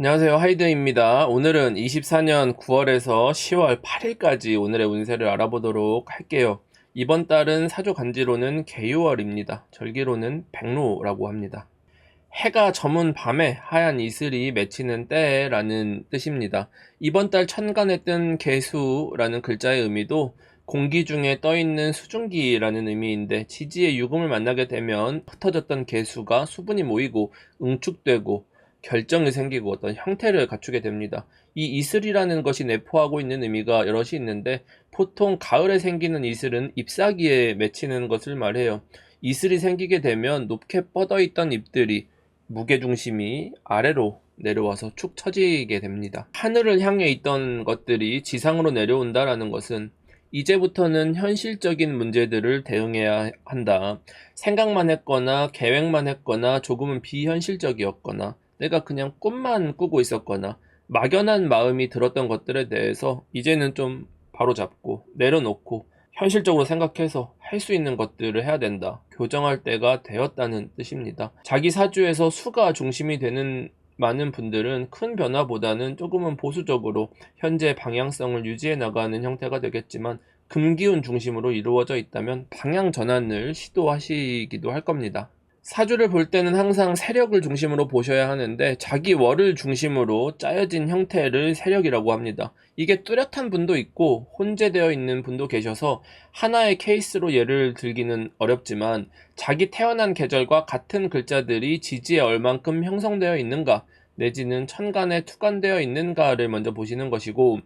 안녕하세요. 하이드입니다. 오늘은 24년 9월에서 10월 8일까지 오늘의 운세를 알아보도록 할게요. 이번 달은 사주 간지로는 개유월입니다. 절기로는 백로라고 합니다. 해가 저문 밤에 하얀 이슬이 맺히는 때라는 뜻입니다. 이번 달 천간에 뜬 개수라는 글자의 의미도 공기 중에 떠있는 수증기라는 의미인데, 지지의 유금을 만나게 되면 흩어졌던 개수가 수분이 모이고 응축되고 결정이 생기고 어떤 형태를 갖추게 됩니다. 이 이슬이라는 것이 내포하고 있는 의미가 여럿이 있는데, 보통 가을에 생기는 이슬은 잎사귀에 맺히는 것을 말해요. 이슬이 생기게 되면 높게 뻗어있던 잎들이 무게중심이 아래로 내려와서 축 처지게 됩니다. 하늘을 향해 있던 것들이 지상으로 내려온다라는 것은 이제부터는 현실적인 문제들을 대응해야 한다. 생각만 했거나 계획만 했거나 조금은 비현실적이었거나 내가 그냥 꿈만 꾸고 있었거나 막연한 마음이 들었던 것들에 대해서 이제는 좀 바로잡고 내려놓고 현실적으로 생각해서 할 수 있는 것들을 해야 된다. 교정할 때가 되었다는 뜻입니다. 자기 사주에서 수가 중심이 되는 많은 분들은 큰 변화보다는 조금은 보수적으로 현재 방향성을 유지해 나가는 형태가 되겠지만, 금기운 중심으로 이루어져 있다면 방향 전환을 시도하시기도 할 겁니다. 사주를 볼 때는 항상 세력을 중심으로 보셔야 하는데, 자기 월을 중심으로 짜여진 형태를 세력이라고 합니다. 이게 뚜렷한 분도 있고 혼재되어 있는 분도 계셔서 하나의 케이스로 예를 들기는 어렵지만, 자기 태어난 계절과 같은 글자들이 지지에 얼만큼 형성되어 있는가, 내지는 천간에 투간되어 있는가를 먼저 보시는 것이고,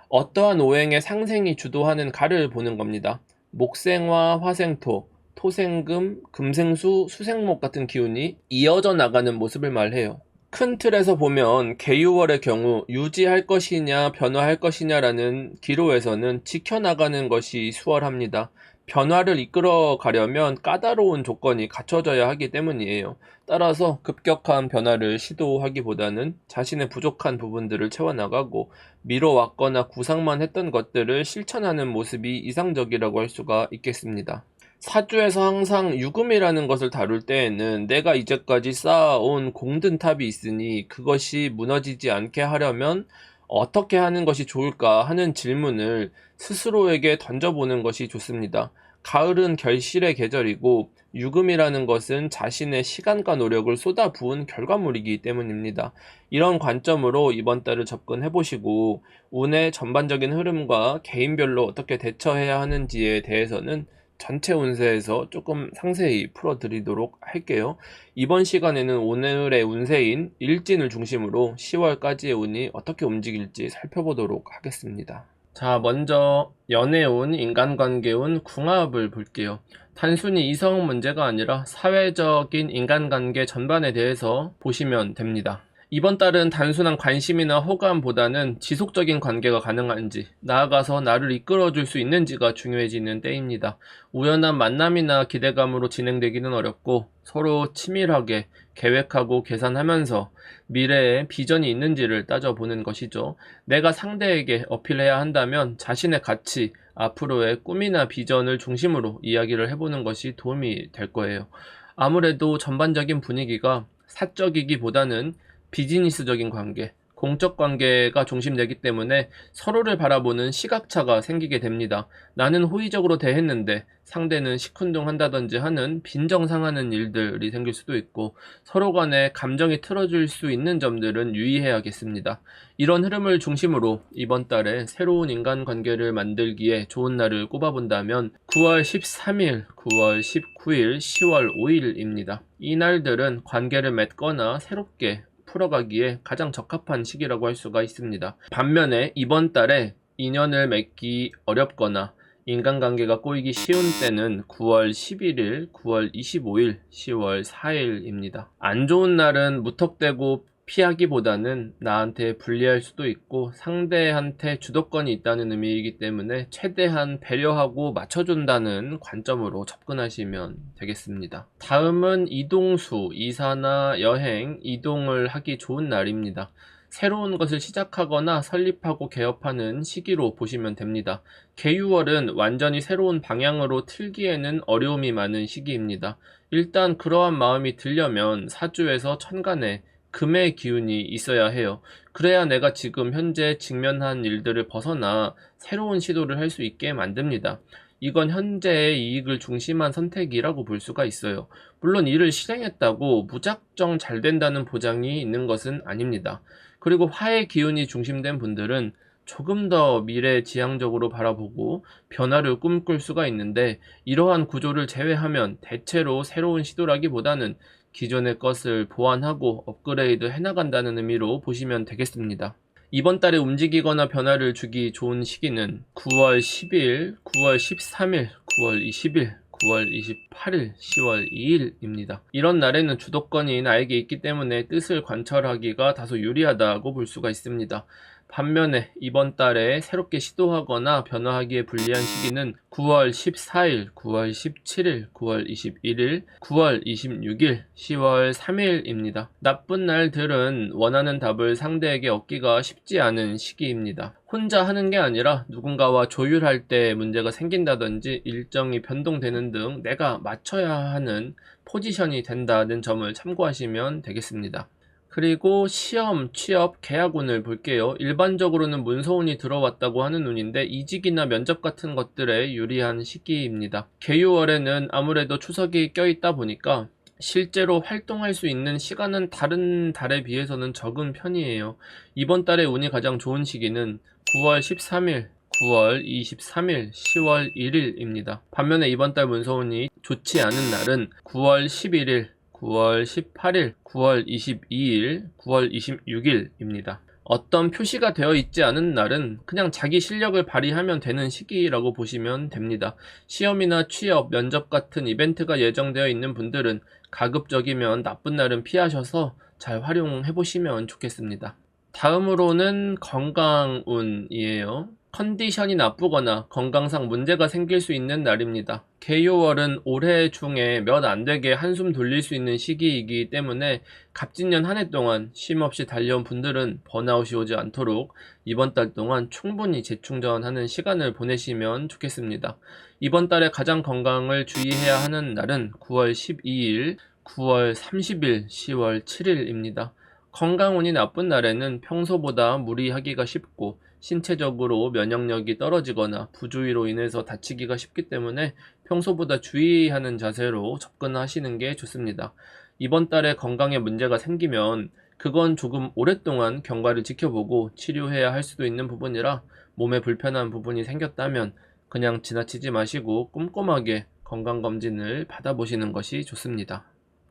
어떠한 오행의 상생이 주도하는 가를 보는 겁니다. 목생화, 화생토, 토생금, 금생수, 수생목 같은 기운이 이어져 나가는 모습을 말해요. 큰 틀에서 보면 개유월의 경우 유지할 것이냐 변화할 것이냐라는 기로에서는 지켜나가는 것이 수월합니다. 변화를 이끌어 가려면 까다로운 조건이 갖춰져야 하기 때문이에요. 따라서 급격한 변화를 시도하기보다는 자신의 부족한 부분들을 채워나가고 미뤄왔거나 구상만 했던 것들을 실천하는 모습이 이상적이라고 할 수가 있겠습니다. 사주에서 항상 유금이라는 것을 다룰 때에는 내가 이제까지 쌓아온 공든탑이 있으니 그것이 무너지지 않게 하려면 어떻게 하는 것이 좋을까 하는 질문을 스스로에게 던져보는 것이 좋습니다. 가을은 결실의 계절이고 유금이라는 것은 자신의 시간과 노력을 쏟아부은 결과물이기 때문입니다. 이런 관점으로 이번 달을 접근해보시고 운의 전반적인 흐름과 개인별로 어떻게 대처해야 하는지에 대해서는 전체 운세에서 조금 상세히 풀어드리도록 할게요. 이번 시간에는 오늘의 운세인 일진을 중심으로 10월까지의 운이 어떻게 움직일지 살펴보도록 하겠습니다. 자, 먼저 연애운, 인간관계운, 궁합을 볼게요. 단순히 이성 문제가 아니라 사회적인 인간관계 전반에 대해서 보시면 됩니다. 이번 달은 단순한 관심이나 호감보다는 지속적인 관계가 가능한지, 나아가서 나를 이끌어줄 수 있는지가 중요해지는 때입니다. 우연한 만남이나 기대감으로 진행되기는 어렵고, 서로 치밀하게 계획하고 계산하면서 미래에 비전이 있는지를 따져보는 것이죠. 내가 상대에게 어필해야 한다면 자신의 가치, 앞으로의 꿈이나 비전을 중심으로 이야기를 해보는 것이 도움이 될 거예요. 아무래도 전반적인 분위기가 사적이기보다는 비즈니스적인 관계, 공적 관계가 중심되기 때문에 서로를 바라보는 시각차가 생기게 됩니다. 나는 호의적으로 대했는데 상대는 시큰둥한다든지 하는 빈정상하는 일들이 생길 수도 있고, 서로 간에 감정이 틀어질 수 있는 점들은 유의해야겠습니다. 이런 흐름을 중심으로 이번 달에 새로운 인간관계를 만들기에 좋은 날을 꼽아본다면 9월 13일, 9월 19일, 10월 5일입니다. 이 날들은 관계를 맺거나 새롭게 풀어가기에 가장 적합한 시기라고 할 수가 있습니다. 반면에 이번 달에 인연을 맺기 어렵거나 인간관계가 꼬이기 쉬운 때는 9월 11일, 9월 25일, 10월 4일입니다. 안 좋은 날은 무턱대고 피하기보다는 나한테 불리할 수도 있고 상대한테 주도권이 있다는 의미이기 때문에 최대한 배려하고 맞춰준다는 관점으로 접근하시면 되겠습니다. 다음은 이동수, 이사나 여행, 이동을 하기 좋은 날입니다. 새로운 것을 시작하거나 설립하고 개업하는 시기로 보시면 됩니다. 개유월은 완전히 새로운 방향으로 틀기에는 어려움이 많은 시기입니다. 일단 그러한 마음이 들려면 사주에서 천간에 금의 기운이 있어야 해요. 그래야 내가 지금 현재 직면한 일들을 벗어나 새로운 시도를 할 수 있게 만듭니다. 이건 현재의 이익을 중심한 선택이라고 볼 수가 있어요. 물론 일을 실행했다고 무작정 잘 된다는 보장이 있는 것은 아닙니다. 그리고 화의 기운이 중심된 분들은 조금 더 미래지향적으로 바라보고 변화를 꿈꿀 수가 있는데, 이러한 구조를 제외하면 대체로 새로운 시도라기보다는 기존의 것을 보완하고 업그레이드 해나간다는 의미로 보시면 되겠습니다. 이번 달에 움직이거나 변화를 주기 좋은 시기는 9월 10일, 9월 13일, 9월 20일, 9월 28일, 10월 2일입니다. 이런 날에는 주도권이 나에게 있기 때문에 뜻을 관철하기가 다소 유리하다고 볼 수가 있습니다. 반면에 이번 달에 새롭게 시도하거나 변화하기에 불리한 시기는 9월 14일, 9월 17일, 9월 21일, 9월 26일, 10월 3일입니다. 나쁜 날들은 원하는 답을 상대에게 얻기가 쉽지 않은 시기입니다. 혼자 하는 게 아니라 누군가와 조율할 때 문제가 생긴다든지 일정이 변동되는 등 내가 맞춰야 하는 포지션이 된다는 점을 참고하시면 되겠습니다. 그리고 시험, 취업, 계약운을 볼게요. 일반적으로는 문서운이 들어왔다고 하는 운인데 이직이나 면접 같은 것들에 유리한 시기입니다. 계유월에는 아무래도 추석이 껴있다 보니까 실제로 활동할 수 있는 시간은 다른 달에 비해서는 적은 편이에요. 이번 달에 운이 가장 좋은 시기는 9월 13일, 9월 23일, 10월 1일입니다. 반면에 이번 달 문서운이 좋지 않은 날은 9월 11일, 9월 18일, 9월 22일, 9월 26일입니다. 어떤 표시가 되어 있지 않은 날은 그냥 자기 실력을 발휘하면 되는 시기라고 보시면 됩니다. 시험이나 취업, 면접 같은 이벤트가 예정되어 있는 분들은 가급적이면 나쁜 날은 피하셔서 잘 활용해 보시면 좋겠습니다. 다음으로는 건강운이에요. 컨디션이 나쁘거나 건강상 문제가 생길 수 있는 날입니다. 개요월은 올해 중에 몇 안 되게 한숨 돌릴 수 있는 시기이기 때문에 갑진년 한 해 동안 쉼없이 달려온 분들은 번아웃이 오지 않도록 이번 달 동안 충분히 재충전하는 시간을 보내시면 좋겠습니다. 이번 달에 가장 건강을 주의해야 하는 날은 9월 12일, 9월 30일, 10월 7일입니다. 건강운이 나쁜 날에는 평소보다 무리하기가 쉽고 신체적으로 면역력이 떨어지거나 부주의로 인해서 다치기가 쉽기 때문에 평소보다 주의하는 자세로 접근하시는 게 좋습니다. 이번 달에 건강에 문제가 생기면 그건 조금 오랫동안 경과를 지켜보고 치료해야 할 수도 있는 부분이라 몸에 불편한 부분이 생겼다면 그냥 지나치지 마시고 꼼꼼하게 건강검진을 받아보시는 것이 좋습니다.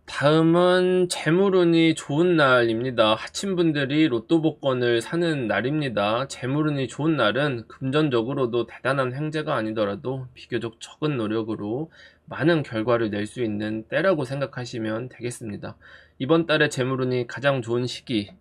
다음은 재물운이 좋은 날입니다. 하친분들이 로또 복권을 사는 날입니다. 재물운이 좋은 날은 금전적으로도 대단한 횡재가 아니더라도 비교적 적은 노력으로 많은 결과를 낼 수 있는 때라고 생각하시면 되겠습니다. 이번 달에 재물운이 가장 좋은 시기는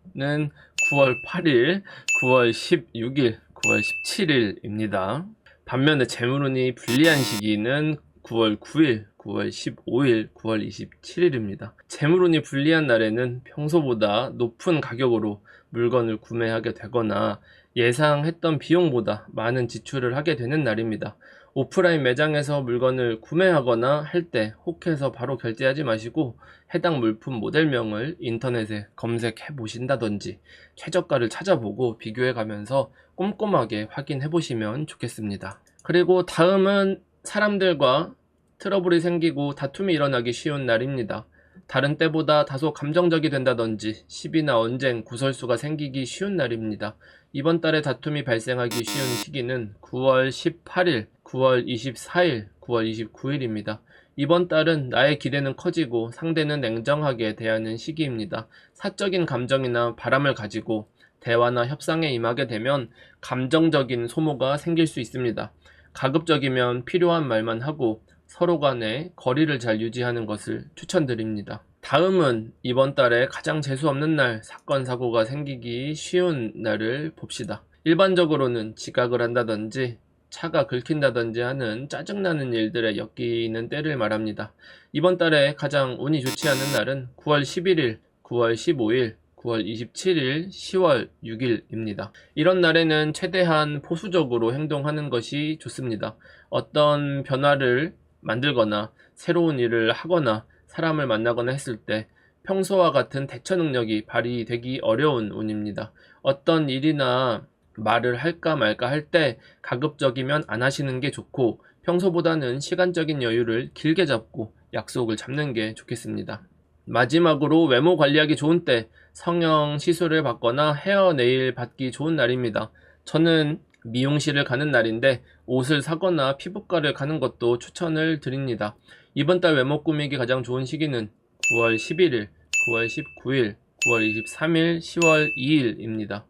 9월 8일, 9월 16일, 9월 17일입니다. 반면에 재물운이 불리한 시기는 9월 9일, 9월 15일, 9월 27일입니다. 재물운이 불리한 날에는 평소보다 높은 가격으로 물건을 구매하게 되거나 예상했던 비용보다 많은 지출을 하게 되는 날입니다. 오프라인 매장에서 물건을 구매하거나 할 때 혹해서 바로 결제하지 마시고 해당 물품 모델명을 인터넷에 검색해 보신다든지 최저가를 찾아보고 비교해 가면서 꼼꼼하게 확인해 보시면 좋겠습니다. 그리고 다음은 사람들과 트러블이 생기고 다툼이 일어나기 쉬운 날입니다. 다른 때보다 다소 감정적이 된다든지 시비나 언쟁, 구설수가 생기기 쉬운 날입니다. 이번 달에 다툼이 발생하기 쉬운 시기는 9월 18일, 9월 24일, 9월 29일입니다. 이번 달은 나의 기대는 커지고 상대는 냉정하게 대하는 시기입니다. 사적인 감정이나 바람을 가지고 대화나 협상에 임하게 되면 감정적인 소모가 생길 수 있습니다. 가급적이면 필요한 말만 하고 서로 간에 거리를 잘 유지하는 것을 추천드립니다. 다음은 이번 달에 가장 재수없는 날, 사건, 사고가 생기기 쉬운 날을 봅시다. 일반적으로는 지각을 한다든지 차가 긁힌다든지 하는 짜증나는 일들에 엮이는 때를 말합니다. 이번 달에 가장 운이 좋지 않은 날은 9월 11일, 9월 15일, 9월 27일, 10월 6일입니다. 이런 날에는 최대한 보수적으로 행동하는 것이 좋습니다. 어떤 변화를 만들거나 새로운 일을 하거나 사람을 만나거나 했을 때 평소와 같은 대처 능력이 발휘되기 어려운 운입니다. 어떤 일이나 말을 할까 말까 할 때 가급적이면 안 하시는 게 좋고, 평소보다는 시간적인 여유를 길게 잡고 약속을 잡는 게 좋겠습니다. 마지막으로 외모 관리하기 좋은 때 성형 시술을 받거나 헤어 네일 받기 좋은 날입니다. 저는 미용실을 가는 날인데 옷을 사거나 피부과를 가는 것도 추천을 드립니다. 이번 달 외모 꾸미기 가장 좋은 시기는 9월 11일, 9월 19일, 9월 23일, 10월 2일입니다.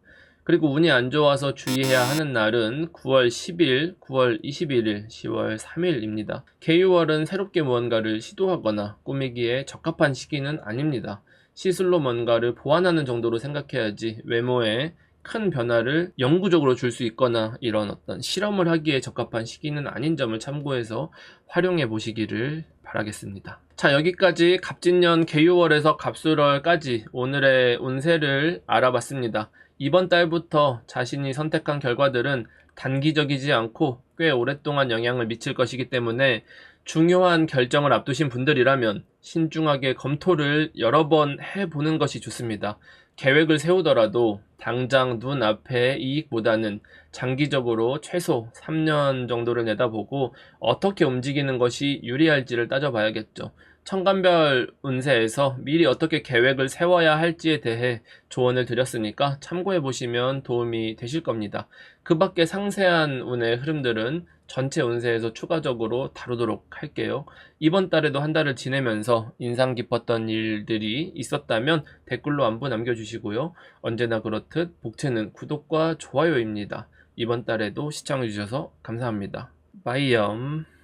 그리고 운이 안 좋아서 주의해야 하는 날은 9월 10일, 9월 21일, 10월 3일입니다. 개유월은 새롭게 무언가를 시도하거나 꾸미기에 적합한 시기는 아닙니다. 시술로 뭔가를 보완하는 정도로 생각해야지 외모에 큰 변화를 영구적으로 줄 수 있거나 이런 어떤 실험을 하기에 적합한 시기는 아닌 점을 참고해서 활용해 보시기를 바라겠습니다. 자, 여기까지 갑진년 개유월에서 갑술월까지 오늘의 운세를 알아봤습니다. 이번 달부터 자신이 선택한 결과들은 단기적이지 않고 꽤 오랫동안 영향을 미칠 것이기 때문에 중요한 결정을 앞두신 분들이라면 신중하게 검토를 여러 번 해보는 것이 좋습니다. 계획을 세우더라도 당장 눈앞의 이익보다는 장기적으로 최소 3년 정도를 내다보고 어떻게 움직이는 것이 유리할지를 따져봐야겠죠. 천간별 운세에서 미리 어떻게 계획을 세워야 할지에 대해 조언을 드렸으니까 참고해 보시면 도움이 되실 겁니다. 그 밖에 상세한 운의 흐름들은 전체 운세에서 추가적으로 다루도록 할게요. 이번 달에도 한 달을 지내면서 인상 깊었던 일들이 있었다면 댓글로 안부 남겨주시고요. 언제나 그렇듯 복채는 구독과 좋아요입니다. 이번 달에도 시청해주셔서 감사합니다. 바이염.